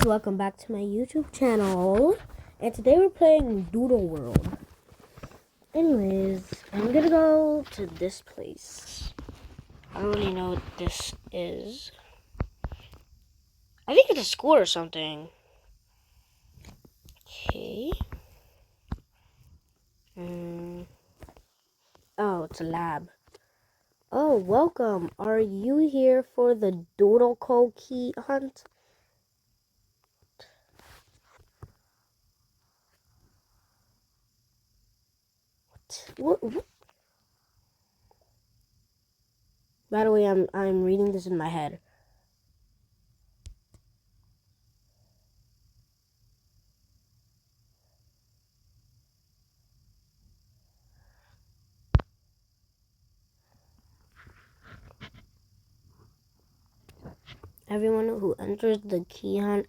Welcome back to my YouTube channel, and today we're playing Doodle World. Anyways, I'm gonna go to this place. I don't really know what this is. I think it's a school or something. Okay. Oh, it's a lab. Oh, welcome. Are you here for the Doodle Code key hunt? What? By the way, I'm reading this in my head. Everyone who enters the key hunt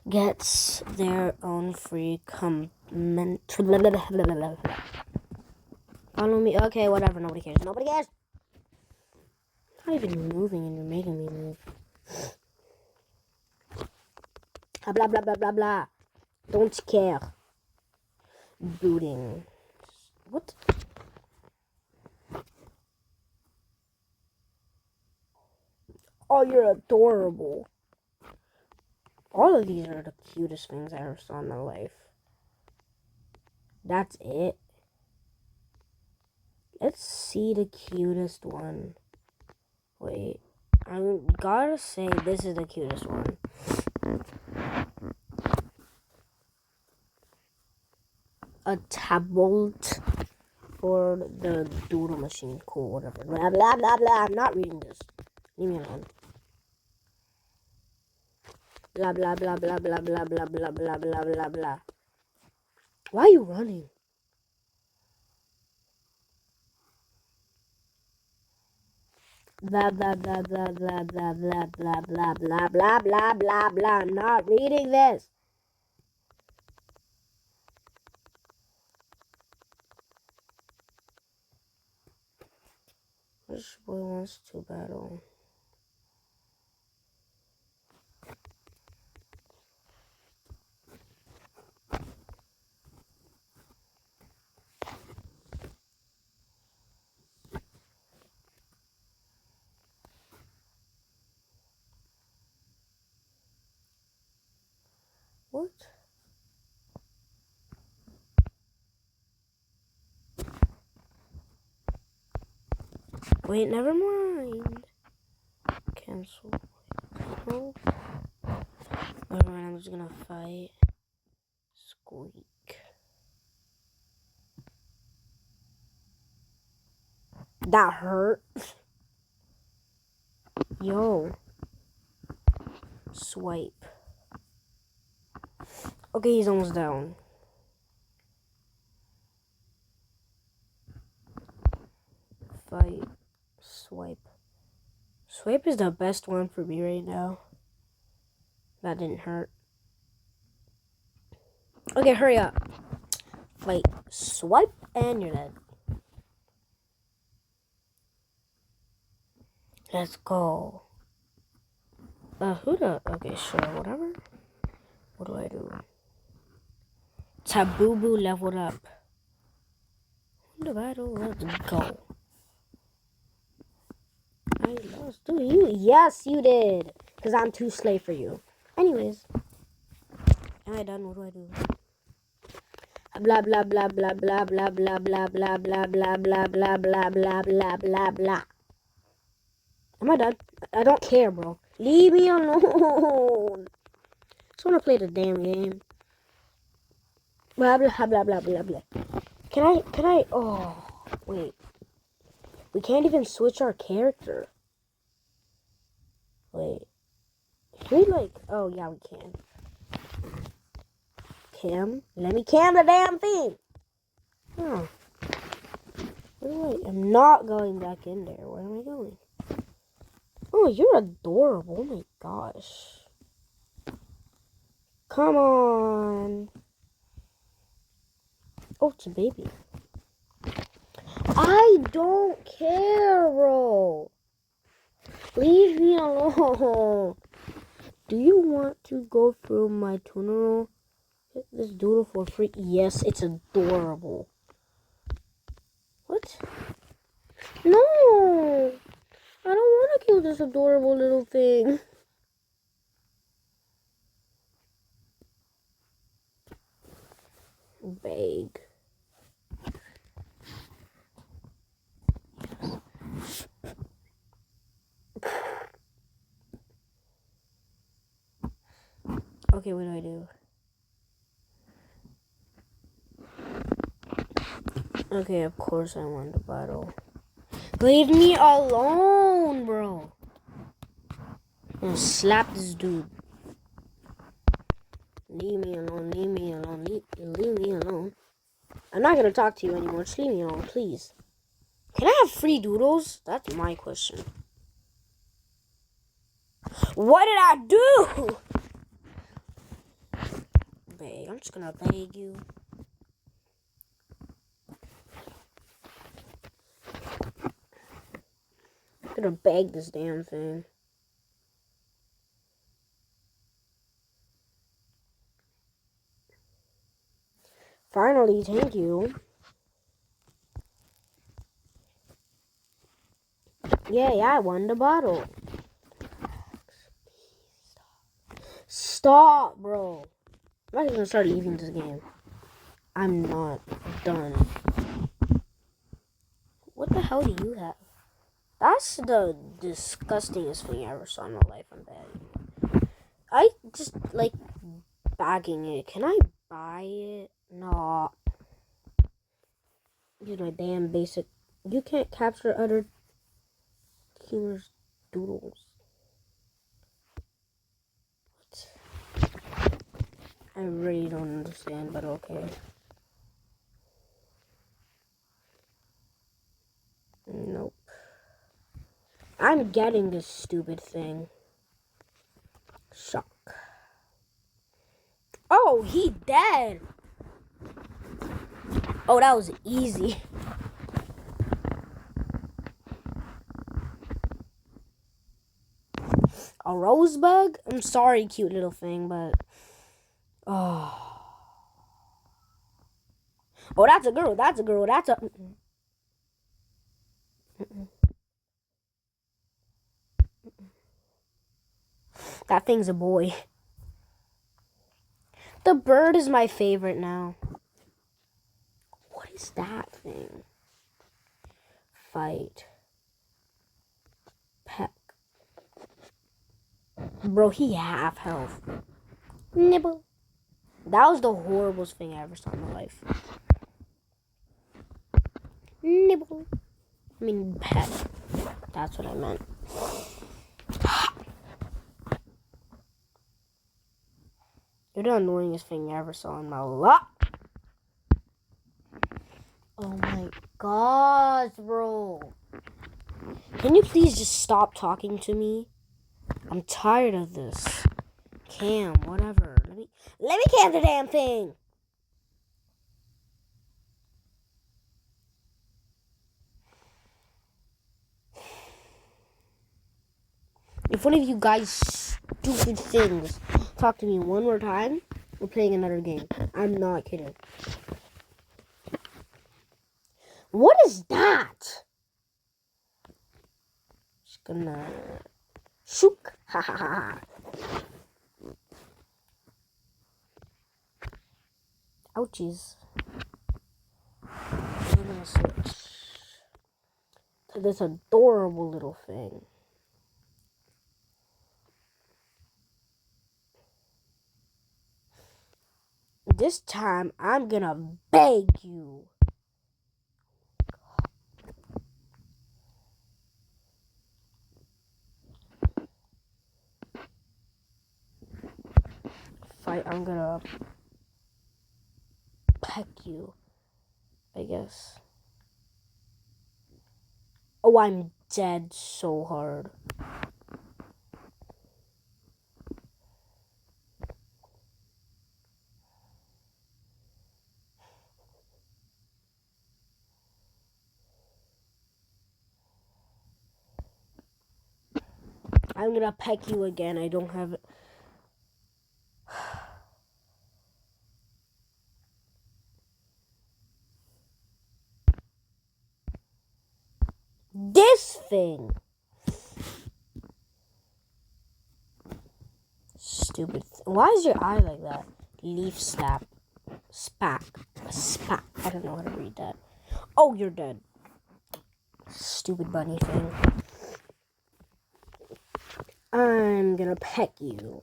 gets their own free comment. Follow me. Okay, whatever. Nobody cares. Nobody cares. I'm not even moving and you're making me move. Blah, blah, blah, blah, blah. Don't care. Booting. What? Oh, you're adorable. All of these are the cutest things I ever saw in my life. That's it. Let's see the cutest one. Wait. I gotta say this is the cutest one. A tablet for the doodle machine. Cool, whatever. Blah, blah, blah, blah. I'm not reading this. Leave me alone. Blah, blah, blah, blah, blah, blah, blah, blah, blah, blah, blah, blah. Why are you running? Blah, blah, blah, blah, blah, blah, blah, blah, blah, blah, blah, blah, blah, blah. I'm not reading this. Which boy wants to battle? What? Wait, never mind. Cancel. No. Never mind, I'm just gonna fight. Squeak. That hurt. Yo. Swipe. Okay, he's almost down. Fight. Swipe. Swipe is the best one for me right now. That didn't hurt. Okay, hurry up. Fight. Swipe, and you're dead. Let's go. Okay, sure, whatever. What do I do? Taboo leveled up. The battle, let's go. I lost. Do you? Yes, you did. Because I'm too slave for you. Anyways. Am I done? What do I do? Blah, blah, blah, blah, blah, blah, blah, blah, blah, blah, blah, blah, blah, blah, blah, blah, blah, blah. Am I done? I don't care, bro. Leave me alone. I just want to play the damn game. Blah, blah, blah, blah, blah, blah. Can I, oh, wait. We can't even switch our character. Wait. Can we, like, oh, yeah, we can. Cam? Let me cam the damn thing. Oh. Wait, I'm not going back in there. Where am I going? Oh, you're adorable. Oh my gosh. Come on. Oh, it's a baby. I don't care, bro. Leave me alone. Do you want to go through my tunnel? Get this doodle for free. Yes, it's adorable. What? No! I don't want to kill this adorable little thing. Beg. Okay, what do I do? Okay, of course I won the battle. Leave me alone, bro. I'm gonna slap this dude. Leave me alone, leave me alone, leave me alone. I'm not gonna talk to you anymore. Just leave me alone, please. Can I have free doodles? That's my question. What did I do? Beg. I'm just gonna beg you. I'm gonna beg this damn thing. Finally, thank you. Yeah, I won the bottle. Stop, bro. I'm not even gonna start eating this game. I'm not done. What the hell do you have? That's the disgustingest thing I ever saw in my life. I'm bad. I just like bagging it. Can I buy it? No. Use my damn basic. You can't capture other humor's doodles. What? I really don't understand, but okay. Nope. I'm getting this stupid thing. Shock. Oh, he dead. Oh, that was easy. A rosebug? I'm sorry, cute little thing, but... Oh. Oh, that's a girl. That's a girl. That's a... That thing's a boy. The bird is my favorite now. What is that thing? Fight. Peck. Bro, he half health. Nibble. That was the horriblest thing I ever saw in my life. Nibble. I mean, pet. That's what I meant. You're the annoyingest thing I ever saw in my life. Oh my gosh, bro. Can you please just stop talking to me? I'm tired of this. Cam, whatever. Let me cam the damn thing. If one of you guys stupid things talk to me one more time, we're playing another game. I'm not kidding. What is that? Just gonna shook. Ha ha ha. Ouchies. I'm gonna switch to this adorable little thing. This time, I'm gonna beg you. Fight, I'm gonna peck you, I guess. Oh, I'm dead so hard. I'm gonna peck you again. I don't have this thing? Stupid. Why is your eye like that? Leaf snap. Spack. Spack. I don't know how to read that. Oh, you're dead. Stupid bunny thing. I'm gonna peck you.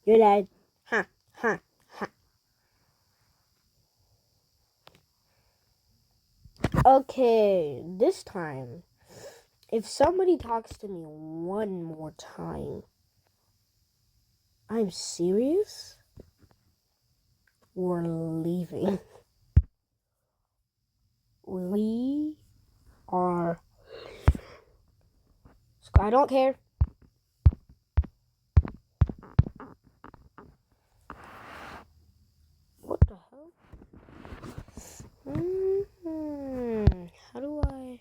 You're dead. Ha, ha, ha. Okay, this time, if somebody talks to me one more time, I'm serious? We're leaving. We are. I don't care. What the hell? How do I?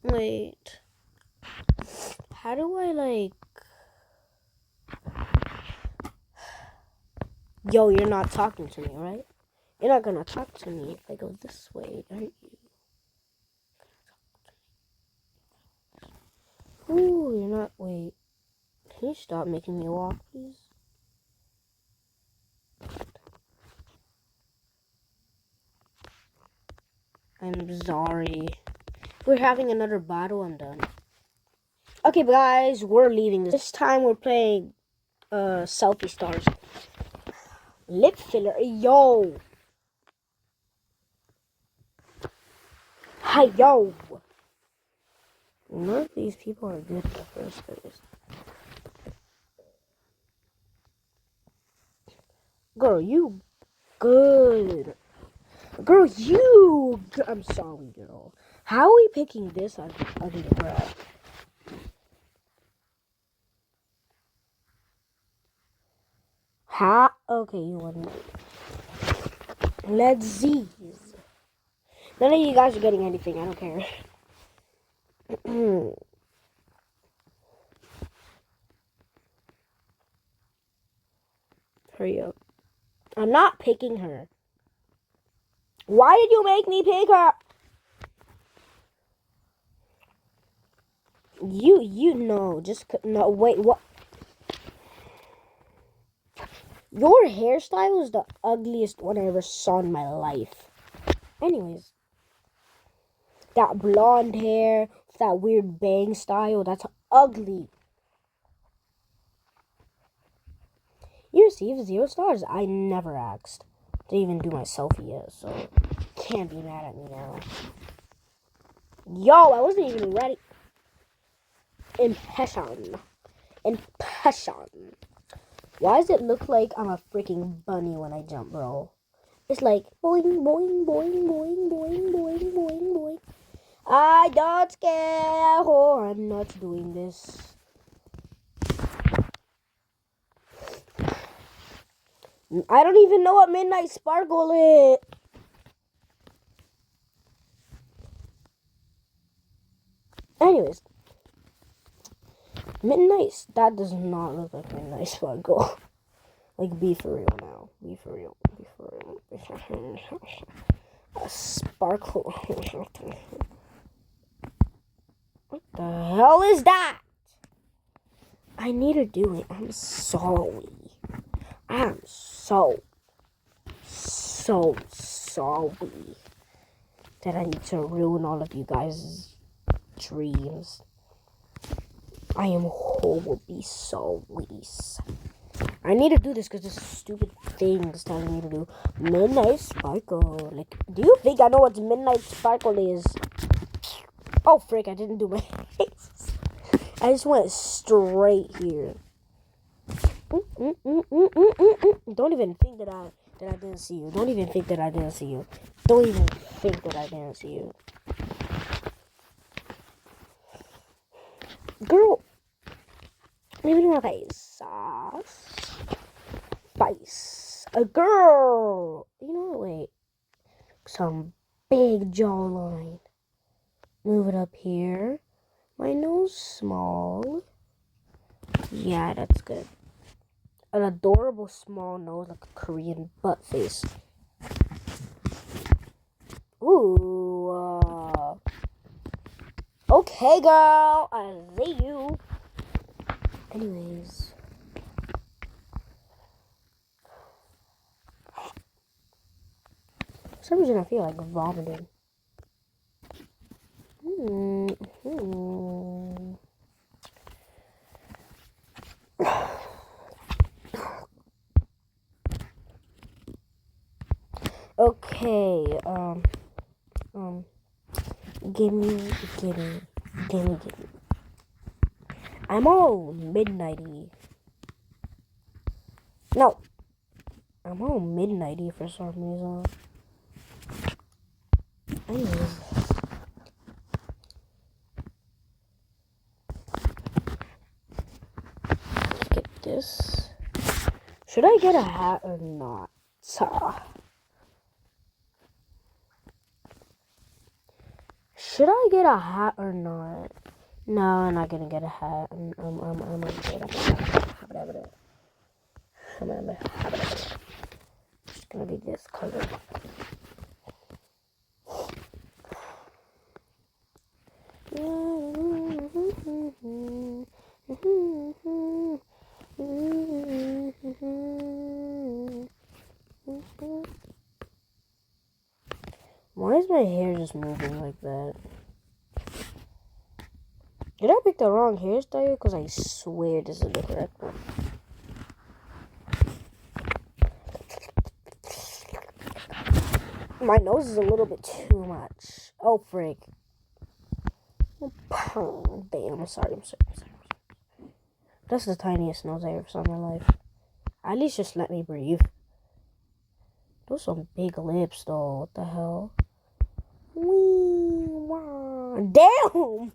Wait. How do I like? Yo, you're not talking to me, right? You're not gonna talk to me if I go this way, aren't you? Ooh, you're not. Wait. Can you stop making me walk, please? I'm sorry. We're having another battle. I'm done. Okay, guys, we're leaving. This time we're playing Selfie Stars. Lip filler. Yo. Hi, yo. None of these people are good in the first place. Girl, you good. Girl, you. I'm sorry, girl. How are we picking this ugly crap? How? Okay, you want it. Let's see. None of you guys are getting anything. I don't care. Hurry up. I'm not picking her. Why did you make me pick her? You know. Just no. Wait. What? Your hairstyle is the ugliest one I ever saw in my life. Anyways, that blonde hair, that weird bang style, that's ugly. You received 0 stars. I never asked. Didn't even do my selfie yet, so can't be mad at me now. Yo, I wasn't even ready. Impression. Why does it look like I'm a freaking bunny when I jump, bro? It's like boing, boing, boing, boing, boing, boing, boing, boing. I don't care. Oh, I'm not doing this. I don't even know what Midnight Sparkle is. Anyways. Midnight, that does not look like Midnight Sparkle. Like, be for real now. Be for real. Be for real. A sparkle. What the hell is that? I need to do it. I'm sorry. I'm so sorry that I need to ruin all of you guys' dreams. I am horribly sorry. I need to do this because this stupid thing is telling me to do Midnight Sparkle. Like, do you think I know what Midnight Sparkle is? Oh, frick, I didn't do my face. I just went straight here. Don't even think that I didn't see you. Don't even think that I didn't see you. Don't even think that I didn't see you. Girl, leave it in my face. Face. A girl. You know what? Wait. some big jawline. Move it up here. My nose small. Yeah, that's good. An adorable small nose like a Korean butt face. Ooh. Okay, girl. I see you. Anyways. For some reason I feel like vomiting. Okay, gimme. I'm all midnighty. No, I'm all midnighty for some reason. Anyways. Let's get this. Should I get a hat or not? Should I get a hat or not? No, I'm not gonna get a hat. I'm gonna get a hat. It's gonna be this color. Why is my hair just moving like that? Did I pick the wrong hairstyle? Because I swear this is the correct one. My nose is a little bit too much. Oh, frick. Damn, I'm sorry. That's the tiniest nose I ever saw in my life. At least just let me breathe. Those are some big lips, though. What the hell? Damn!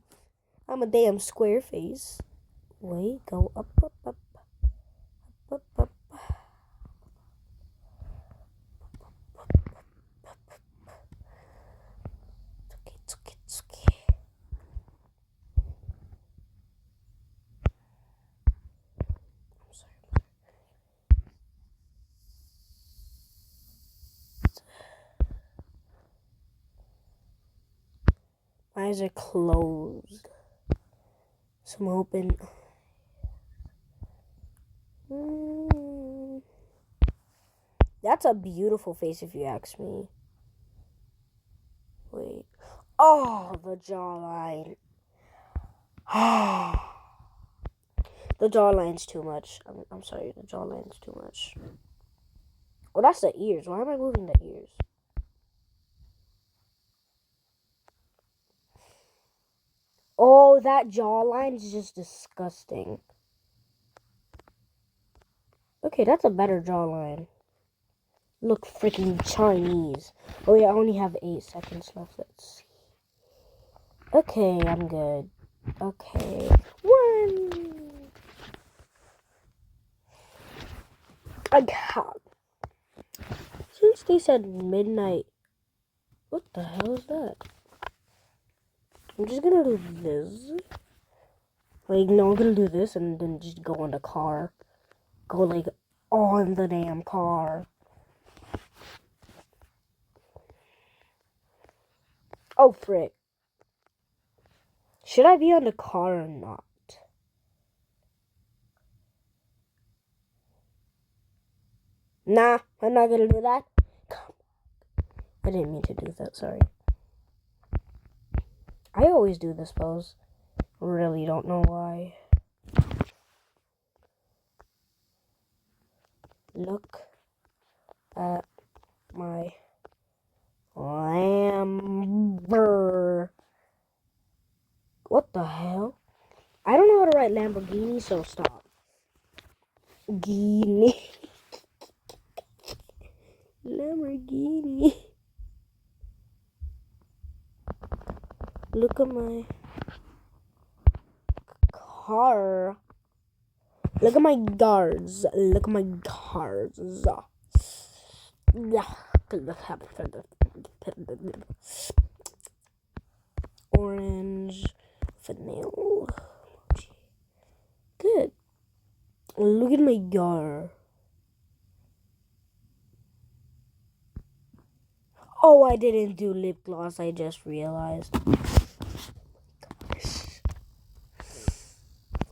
I'm a damn square face. Wait, go up. It's okay. I'm sorry. My eyes are closed. So I'm open. That's a beautiful face if you ask me. Wait. Oh, the jawline. The jawline's too much. I'm sorry, the jawline's too much. Oh, that's the ears. Why am I moving the ears? Oh, that jawline is just disgusting. Okay, that's a better jawline. Look freaking Chinese. Oh yeah, I only have 8 seconds left. Let's see. Okay, I'm good. Okay. 1. I got. Since they said midnight. What the hell is that? I'm just gonna do this. Like, no, I'm gonna do this and then just go in the car. Go, like, on the damn car. Oh, frick. Should I be on the car or not? Nah, I'm not gonna do that. I didn't mean to do that, sorry. I always do this pose. Really don't know why. Look at my Lamber. What the hell? I don't know how to write Lamborghini, so stop. Lamborghini. Look at my car. Look at my guards. Yeah. Orange vanilla. Good. Look at my yard. Oh, I didn't do lip gloss. I just realized.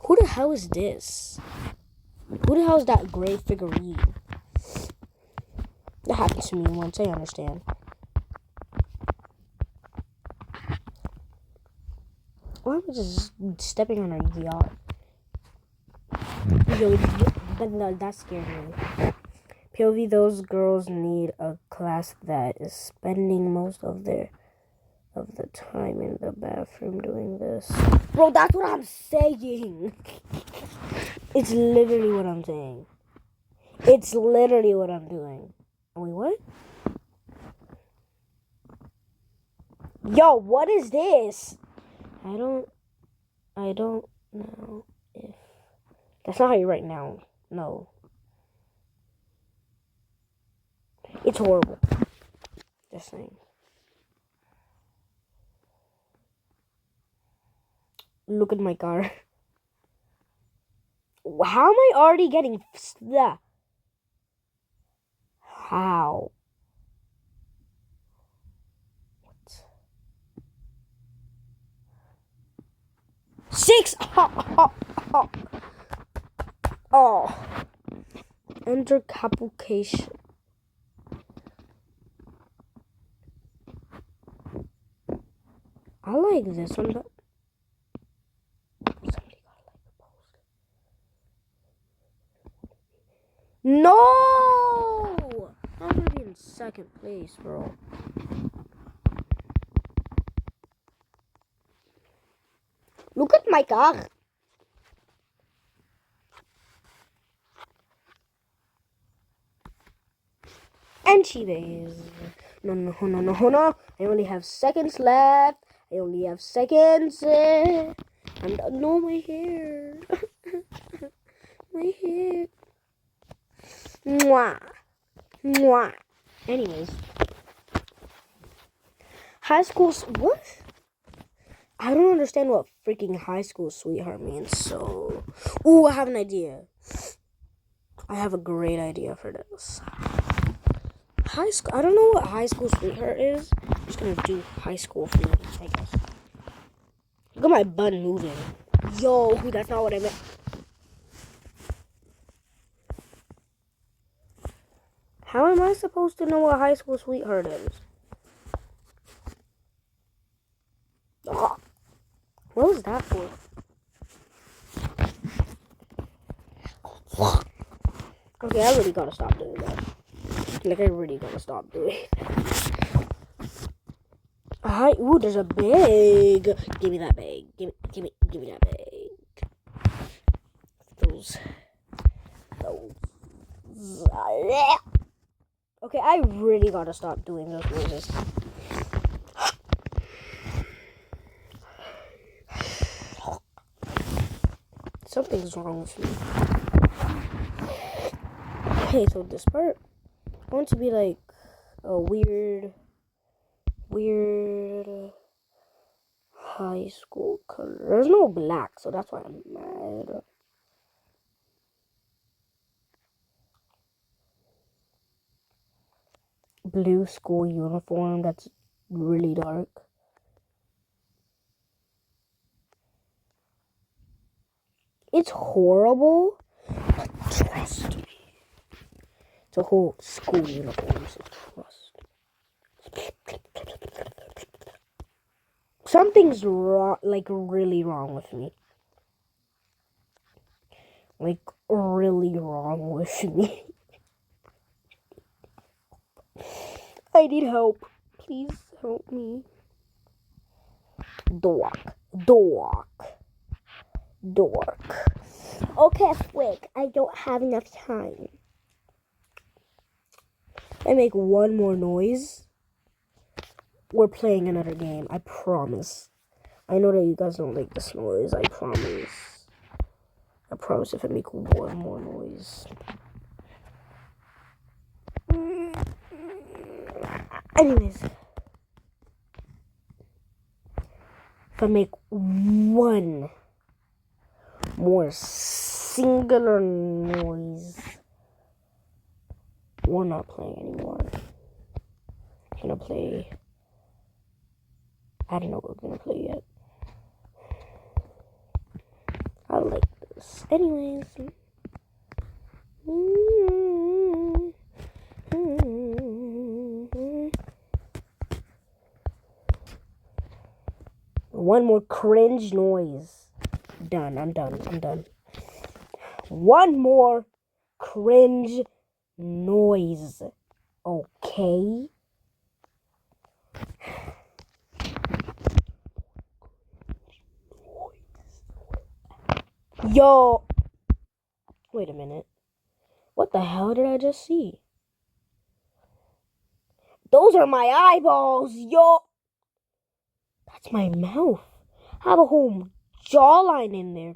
Who the hell is this? Who the hell is that gray figurine? That happens to me once, I understand. Why am I just stepping on her yacht? Yo, that scared me. POV, those girls need a class that is spending most of the time in the bathroom doing this. Bro, that's what I'm saying. It's literally what I'm saying. It's literally what I'm doing. Wait, what? Yo, what is this? I don't know if... That's not how you write now. No. It's horrible. Just saying. Look at my car. How am I already getting... How? What? 6! Oh. Enter capucation. I like this one, but somebody gotta like the post. No! I'm gonna be in second place, bro. Look at my car. And she is. No. I only have seconds left. And no, my hair. My hair. Mwah. Anyways. High school. What? I don't understand what freaking high school sweetheart means. So. Ooh, I have an idea. I have a great idea for this. High school. I don't know what high school sweetheart is. I'm just gonna do high school for me, I guess. Look at my butt moving. Yo, that's not what I meant. How am I supposed to know what high school sweetheart is? Oh, what was that for? Okay, I really gotta stop doing that. Like, I really gotta stop doing that. Hi, ooh, there's a bag. Give me that bag. Give me that bag. Those. Okay, I really gotta stop doing those noises. Something's wrong with me. Okay, so this part, I want to be like a weird high school color. There's no black, so that's why I'm mad. Blue school uniform that's really dark. It's horrible, but trust me. It's a whole school uniform, so trust. Something's wrong, like really wrong with me. Like really wrong with me. I need help. Please help me. Dork. Okay, quick. I don't have enough time. I make one more noise. We're playing another game. I promise. I know that you guys don't like this noise. I promise. I promise if I make one more noise. Anyways, if I make one more singular noise, we're not playing anymore. I'm gonna play. I don't know what we're gonna play yet. I like this. Anyways. One more cringe noise. Done. I'm done. One more cringe noise. Okay? Yo. Wait a minute. What the hell did I just see? Those are my eyeballs, yo. That's my mouth. I have a whole jawline in there.